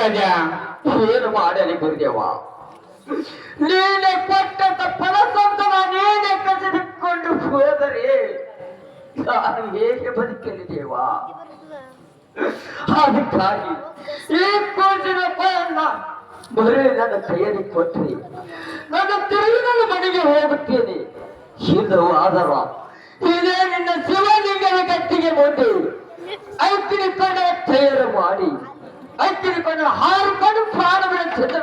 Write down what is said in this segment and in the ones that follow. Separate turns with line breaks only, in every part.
ರಾಜ
ಏನು ಮಾಡಲಿ ಗುರುದೇವ? ನೀನೆ ಕೊಟ್ಟ ಫಲಸಂತನ ನೀನೆ ಕಸಿದುಕೊಂಡು ಹೋದರೆ ನಾನು ಹೇಗೆ ಬದುಕಲಿ ದೇವ? ಅದಕ್ಕಾಗಿ ಈ ಕೂಸಿನ ಫಲನ್ನ ಬರೀ ನನ್ನ ಕೈಯಲ್ಲಿ ಕೊಟ್ಟರೆ ನನ್ನ ತಿರುಗಿ ನನ್ನ ಮನೆಗೆ ಹೋಗುತ್ತೇನೆ. ಇದು ಆದರ ಇದೇ ನಿನ್ನ ಶಿವಲಿಂಗದ ಕಟ್ಟಿಗೆ ಮುಂದೆ ಐತಿರಿಕೊಂಡ ತಯಾರು ಮಾಡಿ ಐತಿರಿಕೊಂಡು ಹಾರಿಕೊಂಡು ಪ್ರಾಣಗಳ ಚಿತ್ರ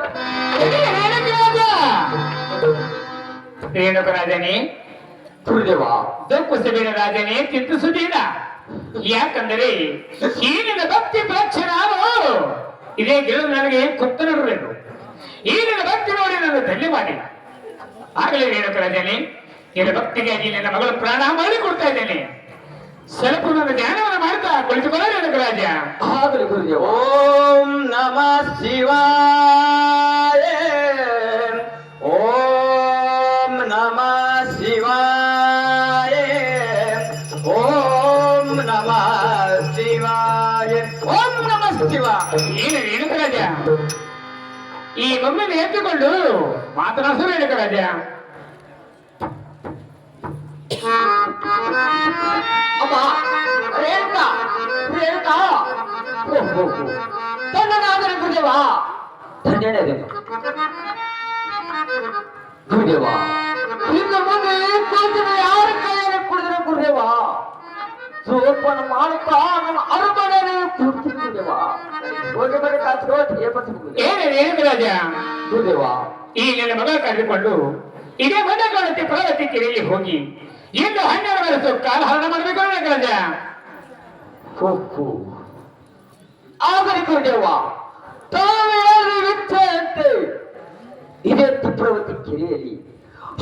ರೇಣುಕರಾಜನೇ
ಗುರುದೇವ
ದಪ್ಪುಸಬೇಡ ರಾಜನೇ, ಚಿಂತಿಸುವುದಿಲ್ಲ. ಯಾಕಂದರೆ ಈ ನಿನ್ನ ಭಕ್ತಿ ಪ್ರೇಕ್ಷೆ ನಾನು ಇದೇ ಗಿಡ ನನಗೆ ಕೊತ್ತ ನೋಡಬೇಕು. ಈ ನಿನ್ನ ಭಕ್ತಿ ನೋಡಿ ನಾನು ಧನ್ಯವಾದಿಲ್ಲ. ಆಗಲೇ ರೇಣುಕರಾಜನೇ, ನಿನ್ನ ಭಕ್ತಿಗಾಗಿ ನಿನ್ನ ಮಗಳು ಪ್ರಾಣ ಮಾಡಿಕೊಡ್ತಾ ಇದ್ದೇನೆ. ಸ್ವಲ್ಪ ನನ್ನ ಧ್ಯಾನವನ್ನು ಮಾಡ್ತಾ ಕುಳಿತುಕೊಳ್ಳ ರೇಣುಕರಾಜ.
ಆಗಲಿ ಗುರುದೇವ. ಓಂ ನಮಃ ಶಿವಾಯ. ಓಂ ನಮಃ ಶಿವಾಯ. ಓಂ ನಮಃ ಶಿವಾಯ. ಓಂ ನಮಃ ಶಿವ.
ಏನು ರೇಣುಕರಾಜ, ಈ ಮಗುವಿನ ಎತ್ತುಕೊಂಡು ಮಾತನಾಡಿಸು ರೇಣುಕರಾಜ.
ಅಮ್ಮ ರೇಣುಕಾ, ರೇಣುಕಾ ತನ್ನನಾದರೆ ಗುರುದೇವ ಧನ್ಯನಾದೆನು. ಗುರುದೇವ ಇನ್ನು ಮುಂದೆ ಕೂತಿನ ಯಾರ ಕೈಯಲ್ಲಿ ಕುಡಿದ್ರೆ ಗುರುದೇವ ಜೋಪಾನ ಮಾಡುತ್ತಾ ನನ್ನ ಅರಮನೆಯಲ್ಲಿ ಕೂರ್ತೀನಿ ಗುರುದೇವ. ಹೋಗಿ
ಏನು ರೇಣುಕರಾಜ,
ಗುರುದೇವ
ಈ ನನ್ನ ಮಗ ಕರೆದುಕೊಂಡು ಇದೇ ಮನಗಾಣತೆ ಪ್ರಗತಿ ಕೆರೆಯಲ್ಲಿ ಹೋಗಿ ಇನ್ನು 12 ವರ್ಷ ಕಾಲ ಹರಣ ಮಾಡಬೇಕು ರೇಣುಕರಾಜ.
ಆಗಲಿ ಗುರುದೇವ, ತಾವೇ ಇಚ್ಛೆಯಂತೆ ಇದೇ ತಿಪ್ರವತಿ ಕೆರೆಯಲ್ಲಿ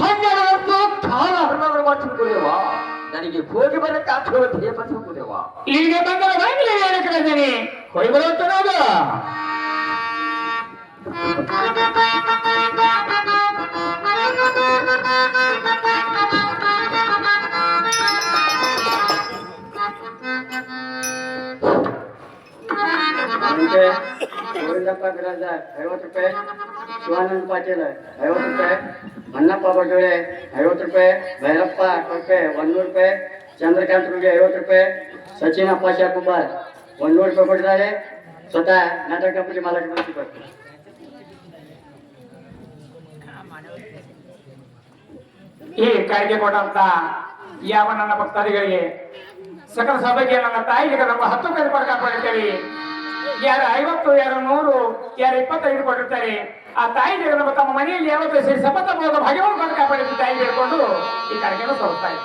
12 ವರ್ಷ ಕಾಲ ಹರಣ ಮಾಡ್ತೀನಿ ಗುರುದೇವ. ನನಗೆ ಹೋಗಿ ಬರಕ್ಕೆ ಆತ್ಮವತಿ ಗುರುದೇವ.
ಇಲ್ಲಿಗೆ ಬಂದರೆ ಬಾಗಿಲೇ ರೇಣುಕರಾಜನೇ, ಹೋಗಿ ಬರುವಂತ ನಾವು
ಗೋವಿಂದಪ್ಪ ಬಿರಾಜ 50 ರೂಪಾಯಿ, ಶಿವಾನಂದ ಪಾಟೀಲ್ 50 ರೂಪಾಯಿ, ಮನ್ನಪ್ಪ ಬಡೋಳೆ 50 ರೂಪಾಯಿ, ಭೈರಪ್ಪ ಕೊಪ್ಪೆ 100 ರೂಪಾಯಿ, ಚಂದ್ರಕಾಂತ್ ರೂಢಿ 50 ರೂಪಾಯಿ, ಸಚಿನಪ್ಪ ಶಾಕುಮಾರ್ 100 ರೂಪಾಯಿ ಕೊಟ್ಟಿದ್ದಾರೆ. ಸ್ವತಃ ನಾಟಕ ಕಂಪನಿ ಮಾಲಕ ಬರ್ತಾರೆ.
ಈ ಕಾಯ್ದೆ ಕೊಟ್ಟಂತ ಯಾವ ನನ್ನ ಭಕ್ತಾದಿಗಳಿಗೆ ಸಕಲ ಸಭೆಗೆ ನನ್ನ ತಾಯಿಗೆ ನಮ್ಮ 10 ರೂಪಾಯಿ ಕೊಡ್ಕಾಪಡ್ತೇವೆ. ಯಾರು 50, ಯಾರು 100, ಯಾರು 25 ಕೊಟ್ಟಿರ್ತಾರೆ. ಆ ತಾಯಿಗೆ ನಮ್ಮ ತಮ್ಮ ಮನೆಯಲ್ಲಿ ಯಾವತ್ತೂ ಸೇರಿ ಸಪಥ ಮೂಲಕ ಭಗವಂತ ಕೊಡ್ಕಾಪಡಿದ ತಾಯಿ ಹೇಳ್ಕೊಂಡು ಈ ಕಾರ್ಯಕ್ರಮ ತೋರಿಸ್ತಾ ಇದೆ.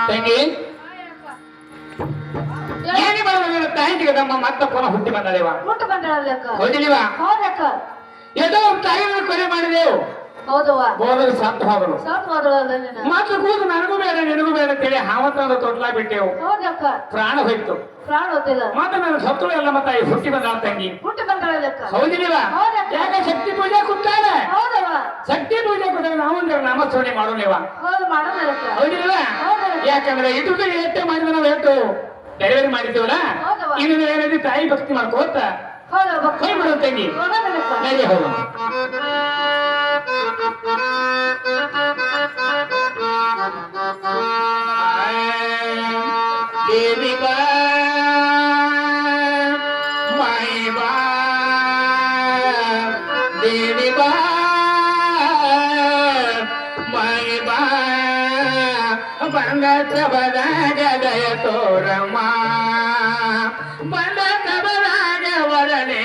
ತಂಗಿ ಏನಿ ಬರೋದಿಲ್ಲ ತಾಯಿಗೆ ನಮ್ಮ ಮತ್ತ ಪುನಃ ಹುಟ್ಟಿ ಬಂದದೇವ ಹೋಗಿಲ್ವಾ? ಏನೋ ತಾಯಿಯನ್ನು ಕೊಲೆ ಮಾಡಿದೆವು. ಬೋಧರು ಸತ್ತು ಹೋದರು. ಮಾತ್ರ ಕೂದು ನನಗೂ ಬೇಡ ನಿನಗೂ ಬೇಡ ಅಂತೇಳಿ ಹಾವತ್ತಾದ ತೊಟ್ಲಾ ಬಿಟ್ಟೆವು. ಪ್ರಾಣ ಹೋಯ್ತು. ಮತ್ತೆ ನಾನು ಸತ್ತಳು ಎಲ್ಲ ಮತ್ತ ಹುಟ್ಟಿ ಬಂದ ತಂಗಿ ಹೌದಿಲ್ವಾ? ಯಾಕೆ ಶಕ್ತಿ ಪೂಜೆ ಕೂತಾಳೆ. ಶಕ್ತಿ ಪೂಜೆ ಕೂತಾಗ ನಾವೊಂದು ನಾಮಸ್ಮರಣೆ ಮಾಡೋಣವ ಹೌದಿಲ್ವಾ? ಯಾಕಂದ್ರೆ ಇದು ಏಟೆ ಮಾಡಿದ ನಾವು ಏಟು ಡೆಲಿವರಿ ಮಾಡಿದ್ದೀವಲ್ಲ, ಇನ್ನು ಏನಾದ್ರು ತಾಯಿ ಭಕ್ತಿ ಮಾಡ್ಕೋತ ಕೈ ಬಿಡೋ ತಂಗಿ ನಡಿ ಹೌದು. ದೇವಿ ಬಾ ಮಾಯಿ ಬಾ ದೇವಿ ಬಾ ಮಾಯಿ ಬಾ ಬಂದ ಬದಾಗ ದಯ ತೋರಮ್ಮ ಬಂದ ಬದಾಗ ವರನೇ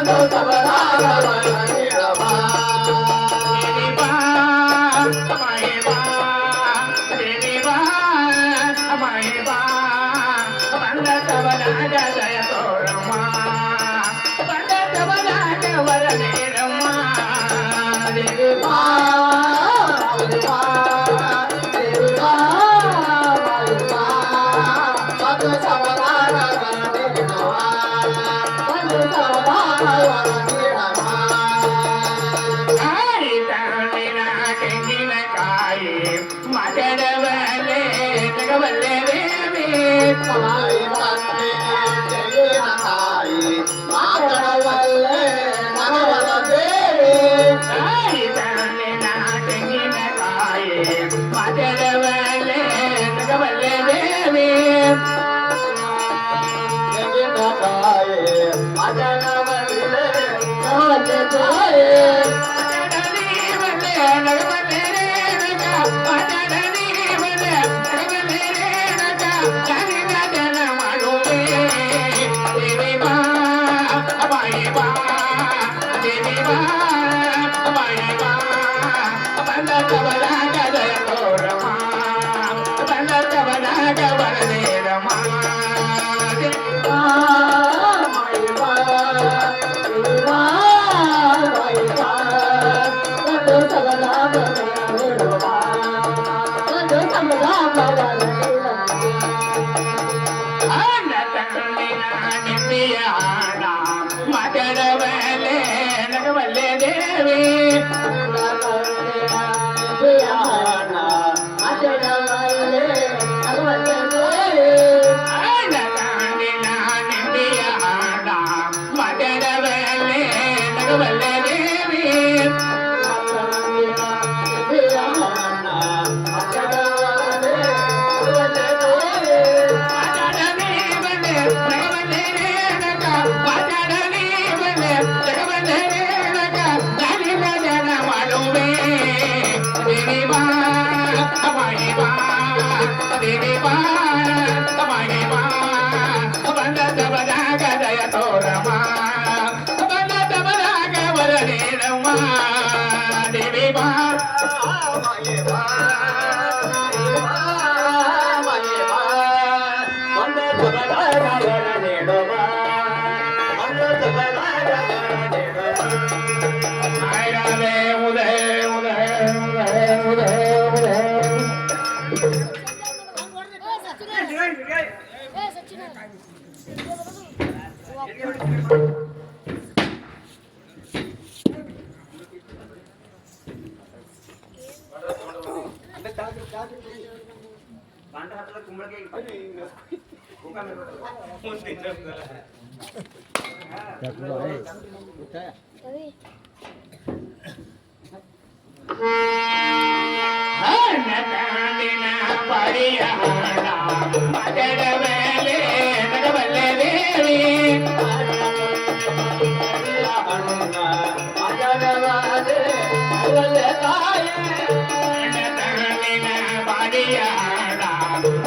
ಒಂದು ಸಬಲಾಗವರ ನೀಡಮ್ಮ
ದೇವಿ ಬಾ ಮಾಯೆ ಬಾ ದೇವಿ ಬಾ ಮಾಯೆ ಬಾ ಬಂದ ಸಬಲಾಗ ದಯ ತೋರಮ್ಮ ಬಂದ ಸಬಲಾಗ ವರ ನೀಡಮ್ಮ ದೇವಿ ಬಾ ತೆಂಗಿನಕಾಯಿ ಮಗಡವಲೆ ನಗವಲ್ಲೆ ದೇವಿ
ಮಾತಡವಲ್ಲೆ ನಗವಲ ದೇವಿ
ತೆಂಗಿನಕಾಯಿ ಮಗಡವಲೆ ನಗವಲ್ಲೆ ದೇವಿ
ತೆಂಗಿನಕಾಯಿ ಮಗಡವಲ್ಲೆ ನಗವಲ್ಲೆ ದೇವಿ
ಮಗಡವಲೆ ನಗವಲ್ಲೆ ದೇವಿ ಮಗಡವಲೆ ನಗವಲ್ಲೆ ದೇವಿ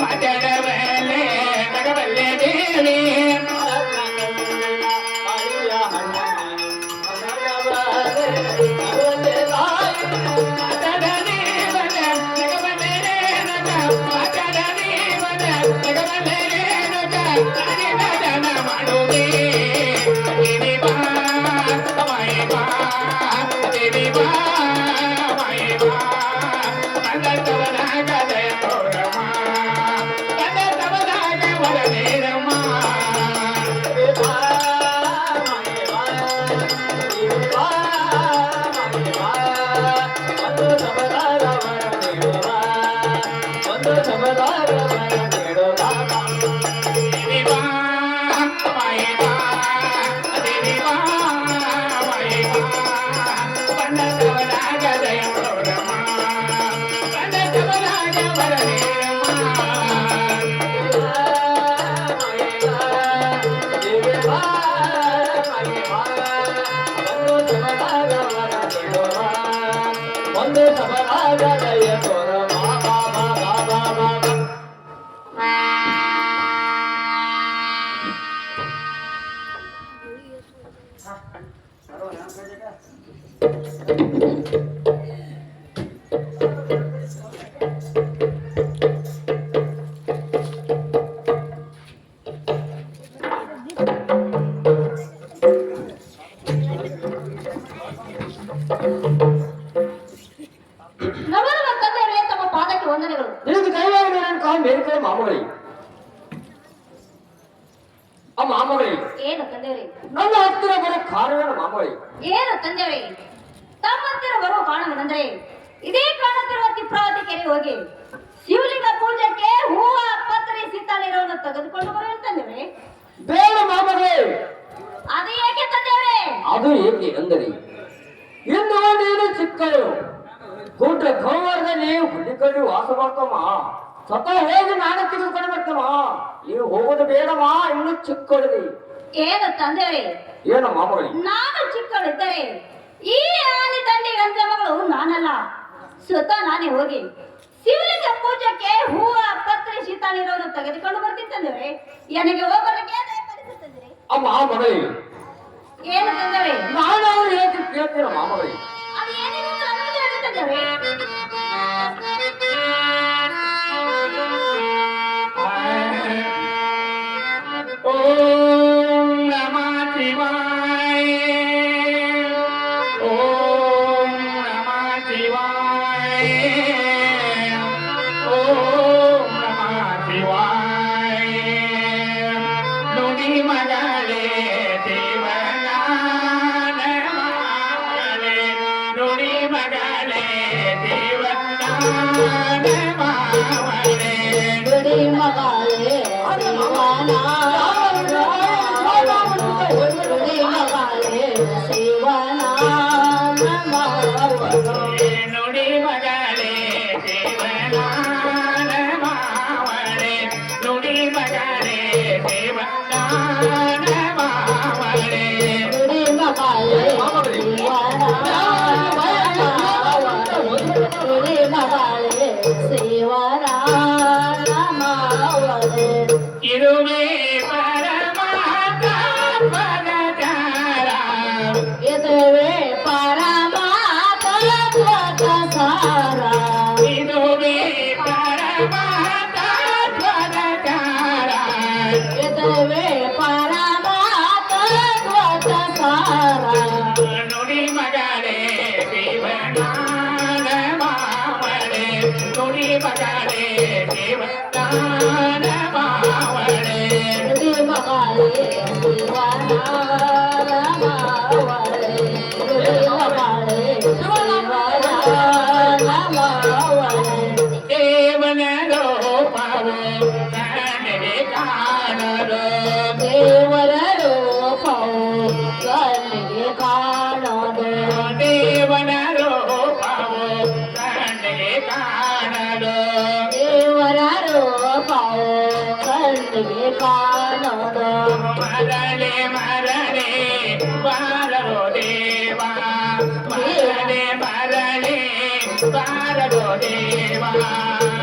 ಮಗಡವಲೆ ನಗವಲ್ಲೆ ದೇವಿ ಮಗಡವಲೆ ನಗವಲ್ಲೆ ದೇವಿ
ಒಂದು ಸಬಲಾಗದಯ ತೋರ
ನವರವ ತಂದೆಯವರೇ ತಮ್ಮ ಪಾದಕ್ಕೆ ವಂದನೆಗಳು.
ನಿನಗೆ ದಯವಾಗಿ ನಾನು ಕಾಲ್ ಮೇಲ್ಕೈ ಮಾಮಗಳಿ ಆ ಮಾಮಗಳಿ
ಏನು ತಂದೆಯವರೇ?
ನನ್ನ ಹತ್ತಿರ ಬರೋ ಕಾರಣವೇನ ಮಾಮಗಳಿ?
ಏನು ತಂದೆಯವರೇ? ತಮ್ಮ ಹತ್ತಿರ ಬರುವ ಕಾರಣವೇನೆಂದರೆ ಇದೇ ಕಾಣುತ್ತಿರುವ ತಿಪ್ರಾವತಿ ಕೆರೆ ಹೋಗಿ ಶಿವಲಿಂಗ ಪೂಜೆಗೆ ಹೂವ ಪತ್ರೆ ಸಿತ್ತಾಳಿರೋನ್ನು ತೆಗೆದುಕೊಂಡು ಬರುವಂತ ತಂದೆಯವರೇ.
ಬೇಡ ಮಾಮಗಳಿ.
ಅದು ಏಕೆ ತಂದೆಯವರೇ?
ಅದು ಏಕೆ ಅಂದರೆ ಇನ್ನು ನೀನು ಚಿಕ್ಕಳು ಗುಡ್ಡ ಗೌವರ್ಗ ನೀವು ಹುಡುಕಡಿ ವಾಸ ಮಾಡ್ತಮ್ಮ ಸ್ವತಃ ಹೋಗಿ ನಾನು ತೆಗೆದುಕೊಂಡು ಬರ್ತಮ್ಮ. ನೀವು ಹೋಗೋದು ಬೇಡಮ್ಮ, ಇನ್ನು ಚಿಕ್ಕಳಿದೆ.
ಏನು ತಂದೆಯವರೇ?
ಏನು ಮಾಮಗಳಿ?
ನಾನು ಚಿಕ್ಕವಳಿದ್ದರೆ ಈ ಆನೆ ದಂಡಿ ಗಂಜ ಮಗಳು ನಾನಲ್ಲ, ಸ್ವತಃ ನಾನೇ ಹೋಗಿ ಶಿವಲಿಂಗ ಪೂಜೆಗೆ ಹೂವ ಪತ್ರೆ ಶೀತಾಳಿರೋನು ತೆಗೆದುಕೊಂಡು ಬರ್ತೀನಿ ತಂದೆಯವರೇ. ನನಗೆ ಹೋಗೋದಕ್ಕೆ ದಯಪಾಲಿಸುತ್ತಿದ್ದೀರಿ.
ಆ ಮಾಮಗಳಿ
ಏನು ತಂದೆಯವರೇ?
ನಾನು ಅವ್ರು ಹೇಗೆ ಕೇಳ್ತೀರ ಮಾಮಗಳಿ?
ಅದು ಏನೇನು ಅಂತ ನಮಗೆ ಹೇಳು ತಂದೆಯವರೇ.
ಓಂ ನಮಃ ಶಿವಾಯ. ಓಂ ನಮಃ ಶಿವಾಯ. ಓಂ ನಮಃ ಶಿವಾಯ. ನುಡಿ ಮಗಳೇ ದೇವನಾನ ಮಾವಳೆ. ನುಡಿ ಮಗಳೇ ದೇವನಾನ ಮಾವಳೆ.
ನುಡಿ ಮಗಳೇ
ನುಡಿ ಮಗಳೇ ದೇವನಾನ ಮಾವಳೆ. ನುಡಿ ಮಗಳೇ ದೇವನಾನ ಮಾವಳೆ.
ನುಡಿ ಮಗಳೇ ನುಡಿ ಮಗಳೇ ಸೇವನಾನ ಮಾವಳೆ.
ಇರುವೆ ಪರಮಾತ್ಮ ಪದಚಾರ.
ಇದುವೇ ಪರಮಾತ್ಮ ಸಾರ.
ಇದುವೆ ಪರಮಾತ್ಮ ಪದಚಾರ.
ಇದುವೇ ಪರಮಾತ್ಮ ಸಾರ.
ನುಡಿ ಮಗಳೇ ದೇವನಾನ ಮಾವಳೆ. ನುಡಿ ಮಗಳೇ ದೇವನಾನ ಮಾವಳೆ.
ನುಡಿ ಮಗಳೇ ಶಿವನಾನ ಮಾವಳೆ. ನುಡಿ ಮಗಳೇ ಶಿವನಾನ ಮಾವಳೆ.
ದೇವನ ರೂಪವು ನನಗೆ ಕಾಣಲು.
ದೇವರ ರೂಪವು ಕಣ್ಣಿಗೆ ಕಾಣೋದು.
ದೇವನ ರೂಪವು ನನಗೆ ಕಾಣಲು.
ದೇವರ ರೂಪವು ಕಣ್ಣಿಗೆ ಕಾಣೋದು.
ಮರಳೆ ಮರಳೆ ಬಾರರೋ ದೇವ. ಮರಳೆ ಮರಳೆ ಬಾರರೋ ದೇವ.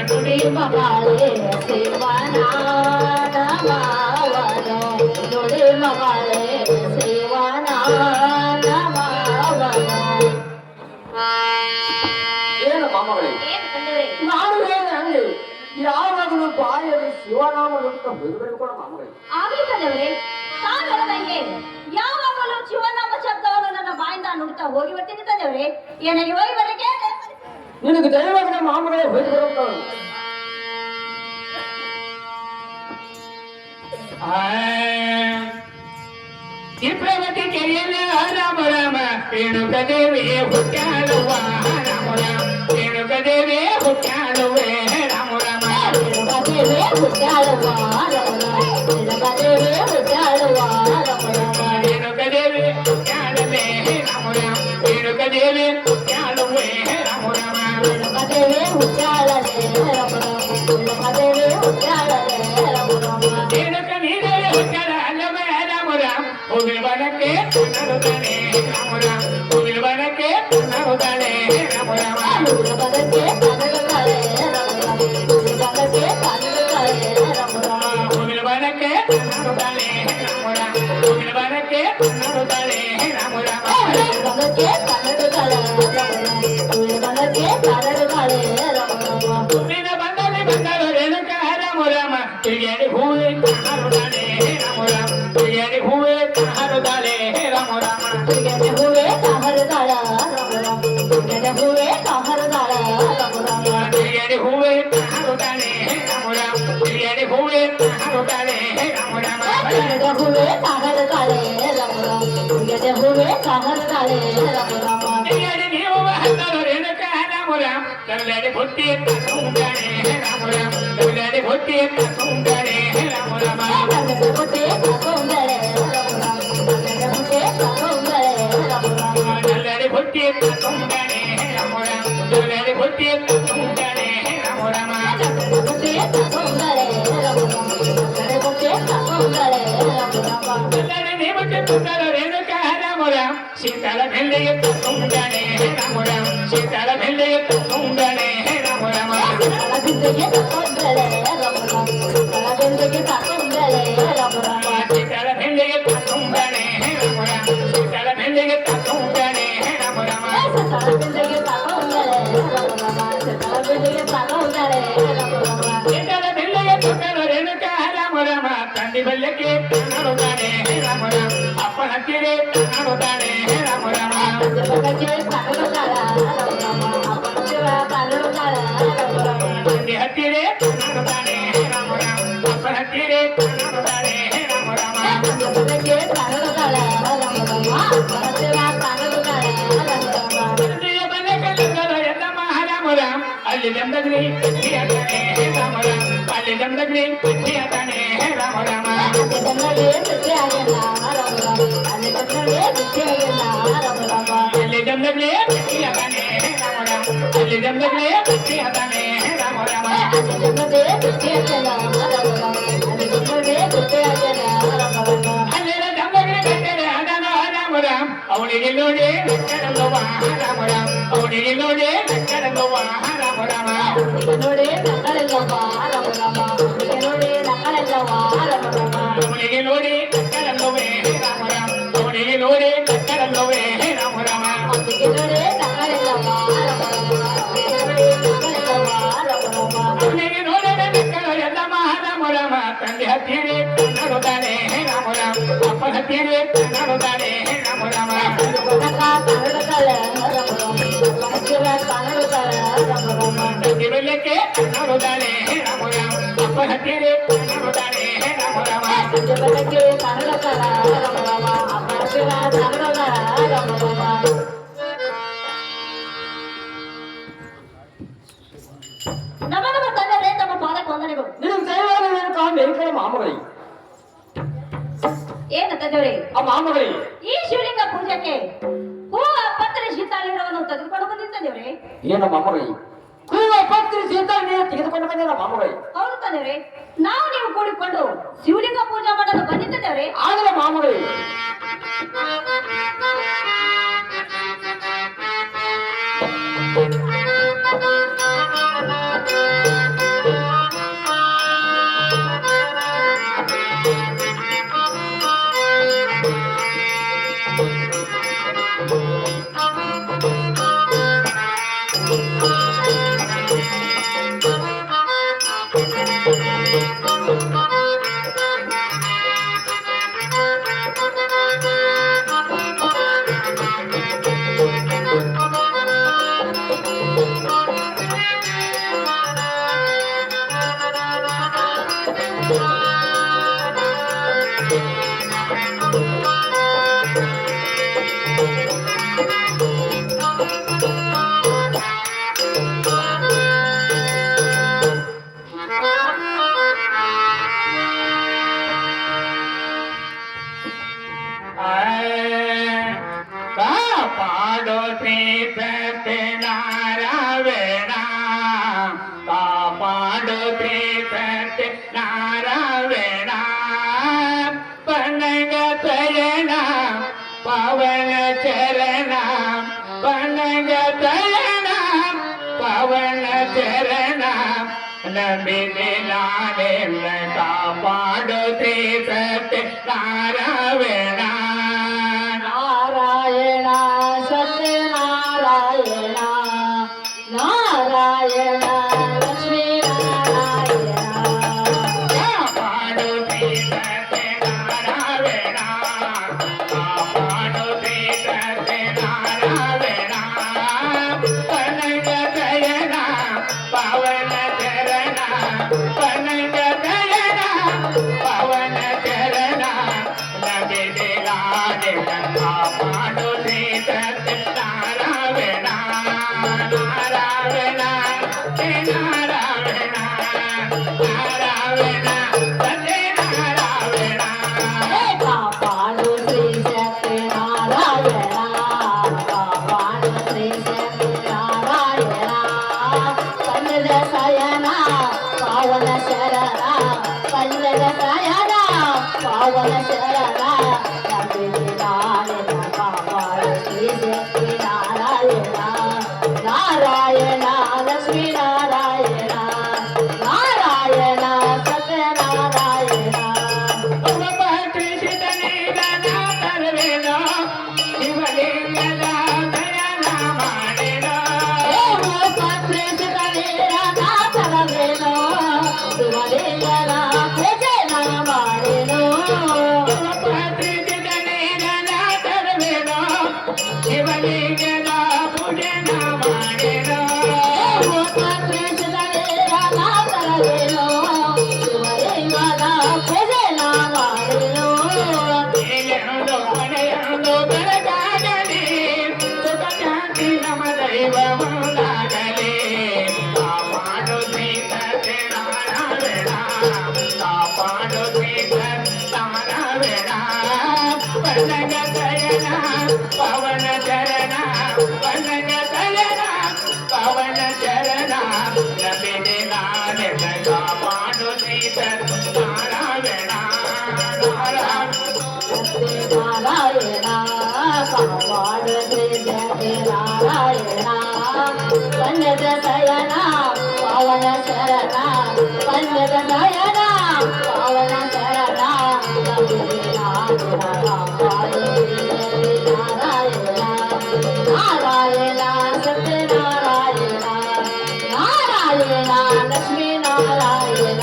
ನುಡಿ
ಮಗಳೇ ಶಿವನಾನ ಮಾವನು. ನುಡಿ ಮಗಳೇ ಶಿವನಾನ ಮಾವನು.
ಏನು ಮಾಮಗಳಿ? ನಾನು ಹೇಗೆ ಹಂಗೆ ಯಾವಾಗಲೂ ಬಾಯಲ್ಲಿ ಶಿವನಾಮದಂತ ಹೊರಗಡೆ ಕೂಡ ಮಾಮಗಳಿ.
ಆಗಲಿ ತಂದೆಯವರೇ, ತಾನು ಹೇಳಿದಂಗೆ ಯಾವಾಗಲೂ ಶಿವನಾಮ ಶಬ್ದವನ್ನು ನನ್ನ ಬಾಯಿಂದ ನುಡಿತಾ ಹೋಗಿ ಬರ್ತೀನಿ ತಂದೆಯವರೇ. ನನಗೆ ಹೋಗಿ ಬರಕ್ಕೆ
ನಿನಗೆ ದಯವಾಗಿ ನಮ್ಮ ಮಾಮಗಳೇ ಹೋಗಿ ಬರುತ್ತಾರೆ.
ಚಿತ್ರವತಿ ಕೆರೆಯಲ್ಲಿ ರಾಮ ರಾಮ ರೇಣುಕ ದೇವಿ ಹುಟ್ಟಾಡುವ ರಾಮ ರಾಮ. ರೇಣುಕ ದೇವಿ ಹುಟ್ಟಾಡುವೆ ರಾಮ ರಾಮ.
ದೇವಿ ಹುಟ್ಟಾಡುವ ದೇವಿ ಹುಟ್ಟಾಡುವ
ರೇಣುಕ ದೇವಿ ಹುಟ್ಟಾಡುವೆ ರಾಮ ರಾಮ. ರೇಣುಕ ದೇವಿ ಹುಟ್ಟಾಡುವೆ ರಾಮ ರಾಮ.
ದೇವಿ ಹುಟ್ಟಾಡಲೇ ದೇವಿ ಹುಟ್ಟಾಡಲೇ
ರೇಣುಕ ನೀರೇ ಹುಟ್ಟಾಡಲ್ಲವೇ ರಾಮ ರಾಮ. ಹೋಗಿಲ್ ಬನಕ್ಕೆ ನಡುತ್ತಾನೆ ರಾಮ ರಾಮ. ಹೋಗಿಲ್ ಬನಕ್ಕೆ ನಡುತ್ತಾನೆ ರಾಮ ರಾಮ.
ಬದಕ್ಕೆ ಕನ್ನಡಗಳೇ ಬದಕ್ಕೆ ಕನ್ನಡಗಳೇ
ಹೋಗಿಲ್ ಬನಕ್ಕೆ ನಡುತ್ತಾನೆ ರಾಮ ರಾಮ. ಹೋಗಿಲ್ ಬನಕ್ಕೆ ನಡುತ್ತಾನೆ
ಬಂದಕ್ಕೆ ಕನ್ನಡಗಳೇ ಬಂದಕ್ಕೆ ಕನ್ನಡಗಳೇ
ನಿನ್ನ ಬಂದಲ್ಲಿ ಬಂದರು ರೇಣುಕ ರಾಮ ರಾಮ ತಿರುಗೇಡಿ ಹೂವೆ ಹರುದಾಳೆ ರಾಮ ರಾಮ ತಿರುಗೇಡಿ ಹೂವೆ ಹರುದಾಳೆ ರಾಮ ರಾಮ
ತಿರುಗಡೆ ಹೂವೆ ಹರಿದಾಳ ತಿರುಗಡೆ ಹೂವೆ ಹರಿದಾಳ
ತಿರುಗೇಡಿ ಹೂವೆ ಹರುದಾಳೆ ರಾಮ ರಾಮ ತಿರುಗೇಡಿ ಹೂವೆ ಹರುದಾಳೆ ರಾಮ ರಾಮ
ತಿರುಗಡೆ ಹೂವೆ ಹರಿದಾಳೆ ತಿರುಗಡೆ ಹೂವೆ ಹರಿದಾಳೆ
ತಿರುಗೇಡಿ ನೀವು ಬಂದರು ರೇಣುಕ ರಾಮ ರಾಮ ಕಲ್ಲಡಿ ಹೊಟ್ಟಿ ತುಂಗಾಳೆ ರಾಮ ರಾಮ ಕಲ್ಲಡಿ ಹೊಟ್ಟಿ ತುಂಗಾಳೆ ರಾಮ ರಾಮ
ಕನ್ನಡ ಹುಟ್ಟೆ ಕೊಂದಳೆ
ಕಲ್ಲಡಿ ಹೊಟ್ಟಿ ತುಂಗಾಳೆ ರಾಮ ರಾಮ ಕಲ್ಲಡಿ ಹೊಟ್ಟಿ ತುಂಗಾಳೆ ರಾಮ ರಾಮ ಕಲ್ಲಡಿ ನೇಮಕ್ಕೆ ತುಂಗರ ರೇಣುಕ ರಾಮ ರಾಮ ಶೀತಳ ಬೆಳ್ಳಿಗೆ ತುಂಗಾಳೆ ರಾಮ ರಾಮ ಶೀತಳ ಬೆಳ್ಳಿಗೆ ತುಂಗಾಳೆ ರಾಮ ರಾಮ ಶೀತಳ ಬೆಳ್ಳಿಗೆ ತುಂಗಾಳೆ ರಾಮ ರಾಮ ಶೀತಳ ಬೆಳ್ಳಿಗೆ ತುಂಗಾಳೆ ರಾಮ ರಾಮ ಶೀತಳ ಬೆಳ್ಳಿಗೆ ತುಂಗರ ರೇಣುಕ ರಾಮ ರಾಮ ತಂದಿ ಬೆಲ್ಲಕ್ಕೆ ನಾಡುತ್ತಾನೆ ರಾಮ ರಾಮ ಅಪ್ಪನ ಹತ್ತಿರೆ ನಾಡುತ್ತಾನೆ ರಾಮ ರಾಮ ತಂದಿ ಹತ್ತಿರೆ ನಾಡುತ್ತಾನೆ ರಾಮ ರಾಮ ಅಪ್ಪನ ಹತ್ತಿರೆ ನಾಡುತ್ತಾನೆ ರಾಮ ರಾಮ ತಂದೆಯ ಬಲ್ಲೆ ಕಲ್ಲಂಗರ ಎಲ್ಲ ಮಹಾರಾಮ ರಾಮ ಅಲ್ಲಿ ಜಮದಗ್ನಿ ತಾನೆ ರಾಮ ರಾಮ ಅಲ್ಲಿ ಜಮದಗ್ನಿ ತಾನೆ ರಾಮ ರಾಮ ಅಲ್ಲಿ ಜಮದಗ್ನಿ ತಾನೆ ರಾಮ ರಾಮ ಅಲ್ಲಿ ಜಮದಗ್ನಿ ತಾನೆ ರಾಮ ರಾಮ ಅಲ್ಲೆಲ್ಲ ಜಮದಗ್ನಿ ಕಟ್ಟರೆ ಅದನ ರಾಮ ರಾಮ ಅವನಿಗೆ ನೋಡಿ ಕಡಲವ ರಾಮ ರಾಮ ಅವನಿಗೆ ನೋಡಿ ಕಡಲವ ರಾಮ ರಾಮ
ನೋಡಿ ನಕ್ಕಳೆಲ್ಲವ ರಾಮ ರಾಮ ನೋಡಿ ನಕ್ಕಳೆಲ್ಲವ ರಾಮ ರಾಮ
ಅವನಿಗೆ ನೋಡಿ ಕಡಲವೇ ರಾಮ ರಾಮ ಅವನಿಗೆ ನೋಡಿ ಕಡಲವೇ ರಾಮ ರಾಮ
ನೋಡಿ ನಕ್ಕಳೆಲ್ಲವ ರಾಮ ರಾಮ
ಅವನಿಗೆ ನೋಡದೆ ನಕ್ಕಳ ಎಲ್ಲ ಮಹಾರಾಮ ರಾಮ ತಂದೆ ಹತ್ತಿರೆ ನಾಡುತ್ತಾನೆ ರಾಮ ರಾಮ ಅಪ್ಪ ಹತ್ತಿರೆ ನಾಡುತ್ತಾನೆ ರಾಮ ರಾಮ ತಂದೆ ಬೆಲ್ಲಕ್ಕೆ ನಾಡುತ್ತಾನೆ ರಾಮ ರಾಮ ಅಪ್ಪ ಹತ್ತಿರೆ ನಾಡುತ್ತಾನೆ ರಾಮ ರಾಮ
ನಮ್ಮ ನಮ್ಮ ತಂದೆ ತಮ್ಮ ಪಾದಕ್ಕೆ ವಂದನೆಗಳು.
ಮಾಮಗಳಿ
ಏನ ತಂದೆಯವರೇ
ಆ ಮಾಮಗಳಿ
ಈ ಶಿವಲಿಂಗ ಪೂಜೆಗೆ ಹೂವ ಪತ್ರೆ ಶೀತಾಳಿರವನ್ನು ತೆಗೆದುಕೊಂಡು ಬಂದಿದ್ದೇವ್ರೆ.
ಏನು ಮಾಮಗಳಿ ಹೂವ ಪತ್ರಿ ಸೀತಾ ನೀರು ತೆಗೆದುಕೊಂಡು ಬಂದಿಲ್ಲ ಮಾಮಗಳಿ.
ಹೌದು ತಂದೆವ್ರೆ, ನಾವು ನೀವು ಕೂಡಿಕೊಂಡು ಶಿವಲಿಂಗ ಪೂಜೆ ಮಾಡಲು ಬಂದಿದ್ದೇವ್ರೆ.
ಆಗಲೇ ಮಾಮಗಳಿ ಕಾಪಾಡೋ ಶ್ರೀ ಸತ್ಯನಾರಾಯಣ ಕಾಪಾಡೋ ಶ್ರೀ ಸತ್ಯನಾರಾಯಣ ಪನಗ ಶಯನ ಪವನ ಚರಣ ಪನಗ ಶಯನ ಪವನ ಚರಣ ನಂಬಿದೆ ನಾನೆಲ್ಲ ಕಾಪಾಡೋ ಶ್ರೀ ಸತ್ಯನಾರಾಯಣ
ನಾರಾಯಣ ಸತ್ಯ ಕಾಪಾಡು ಶ್ರೀ ಸತ್ಯನಾರಾಯಣ ಕಾಪಾಡು ಶ್ರೀ ಸತ್ಯನಾರಾಯಣ ಕನ್ನಡ ಸಯನ ಪಾವನ ಶರಣ ಕನ್ನಡ ಸಯನ ಪಾವನ ಶರಣ ಕಾಪಾಡು ಶ್ರೀ ಸತ್ಯನಾರಾಯಣ ನಾರಾಯಣ ಲಕ್ಷ್ಮೀ ನಾರಾಯಣ ನಾರಾಯಣ ಸತ್ಯನಾರಾಯಣ
ಪವನ ಚರಣ ಪನ್ನಗ ತಯನ ಪವನ ಚರಣ ನಬಿದೆ ನಾನೆ ಕಾಪಾಡು ಶ್ರೀತ ನಾರಾಯಣ
ನಾರಾಯಣ ಕಾಪಾಡು ಶ್ರೀ ಸತ್ಯನಾರಾಯಣ ಕನ್ನಡ ಸಯನ ಪವನ ಶರಣ ಕನ್ನಡ ಸಯನ ಪವನ ಶರಣ ಕಾಪಾಡು ನಾರಾಯಣ ಸತ್ಯನಾರಾಯಣ ನಾರಾಯಣ ಲಕ್ಷ್ಮೀ ನಾರಾಯಣ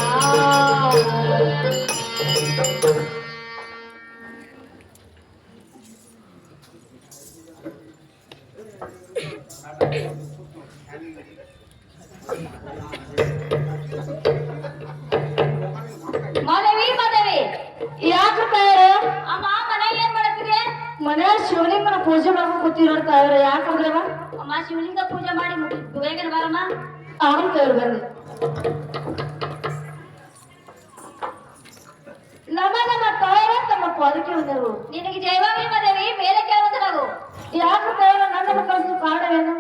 ಮನವಿ ಮನವಿ ಯಾಕೆ ಅಮ್ಮ ಮನೆ ಏನ್ ಮಾಡತ್ತೀರಿ ಮನೆ ಶಿವಲಿಂಗನ ಪೂಜೆ ಮಾಡ್ಕೊಂಡು ಕೂತಿರೋಡ್ತಾವ್ರ ಯಾಕಂದ್ರೆ ಅಮ್ಮ ಶಿವಲಿಂಗ ಪೂಜೆ ಮಾಡಿ ಬೇಗನೆ ಬಾರಮ್ಮ ಆಗ್ತವ್ರು ಬನ್ನಿ ನಮ್ಮ ತಾಯಿರ ತಮ್ಮ ಪಾದಕ್ಕೆ ಬಂದರು ನಿನಗೆ ಜೈವಾಮಿ ಮನವಿ ಮೇಲೆ ಕೇಳುವುದು ನಾವು ಯಾಕೆ ತಾಯಿರ ನನ್ನನ್ನು ಕಳಿಸಿದ ಕಾರಣವೇನು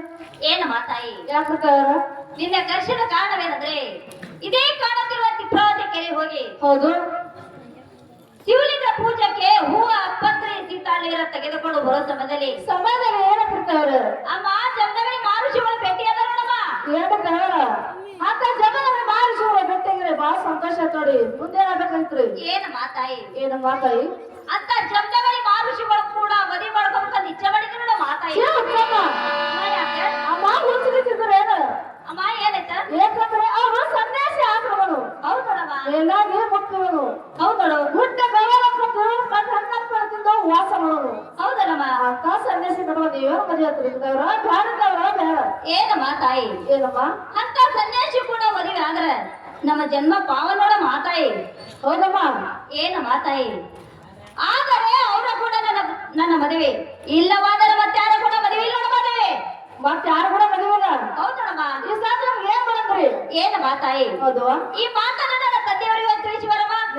ಏನಮ್ಮ ತಾಯಿ ಯಾಕೆ ತಾಯಿರ ನಿನ್ನ ಕರ್ಷದ ಕಾರಣವೇನಂದ್ರೆ ಇದೇ ಕಾಣುತ್ತಿರುವ ತಿಪ್ರಾವತಿ ಕೆರೆ ಹೋಗಿ ಹೌದು ಶಿವಲಿಂಗ ಪೂಜೆಗೆ ಹೂವ ಪತ್ರೆ ಸೀತಾಳೀರ ತೆಗೆದುಕೊಂಡು ಬರೋ ಸಮಯದಲ್ಲಿ ಏನಕ್ಕಿರ್ತಾವ್ರ ಅಮ್ಮ ಜಮದಗಣಿ ಮಾರುಷಿಗಳ ಭೇಟಿ ಅದ ನೋಡಮ್ಮ ಏನಕ್ಕಾವ್ರ ಅಂತ ಜಮದಗಣಿ ಮಾರುಷಿಗಳ ಭೇಟಿಯಾಗ್ರೆ ಬಹಳ ಸಂತೋಷ ಆಯ್ತೋಡಿ ಮುಂದೇನಾಗಬೇಕಂತ್ರಿ ಏನಮ್ಮ ತಾಯಿ ಏನಮ್ಮ ತಾಯಿ ಅಂತ ಜಮದಗಣಿ ಮಾರುಷಿಗಳು ಕೂಡ ಮದುವೆ ಮಾಡ್ಕೊಂಡ್ಬಂದು ಇಚ್ಛೆ ಮಾಡಿದ್ರು ನೋಡ ಮಾತಾಯಿ ಅಮ್ಮ ಹುಚ್ಚಿದ್ರೆ ಏನು ಅಮ್ಮ ಏನಾಯ್ತ ಯಾಕಂದ್ರೆ ಅವರು ಸನ್ಯಾಸಿ ಆದ್ರವನು ಹೌದಮ್ಮ ಎಲ್ಲಾಗಿ ಮುಕ್ತವನು ಹೌದಳು ಗುಡ್ಡ ಬೆವರಕ್ಕೂ ಹಣ್ಣಪ್ಪಳದಿಂದ ವಾಸ ಮಾಡೋನು ಹೌದಲ್ಲಮ್ಮ ಅಂತ ಸನ್ಯಾಸಿ ಕಡುವ ನೀವೇನು ಮದುವೆ ಹತ್ತಿರದವ್ರ ಬ್ಯಾಡದವ್ರ ಬೇಡ ಏನಮ್ಮ ತಾಯಿ ಏನಮ್ಮ ಅಂತ ಸನ್ಯಾಸಿ ಕೂಡ ಮದುವೆ ಆದ್ರೆ ನಮ್ಮ ಜನ್ಮ ಪಾವನೋಡ ಮಾತಾಯಿ ಹೌದಮ್ಮ ಏನಮ್ಮ ತಾಯಿ ಆದರೆ ಅವರ ಕೂಡ ನನ್ನ ಮದುವೆ ಇಲ್ಲವಾದರೆ ಮತ್ತೆ ಯಾರ ಕೂಡ ಮದುವೆ ಇಲ್ಲ ಮದುವೆ ಮತ್ತೆ ಯಾರು ಕೂಡ ಮದುವೆ ಹೌದಮ್ಮ ಈ ಸಾಧ್ಯ ಏನ್ ಮಾಡಂದ್ರಿ ಏನಮ್ಮ ತಾಯಿ ಹೌದು ಈ ಮಾತನ್ನ ನನ್ನ ತಂದೆಯವರಿಗೆ ತಿಳಿಸಿ ಬರ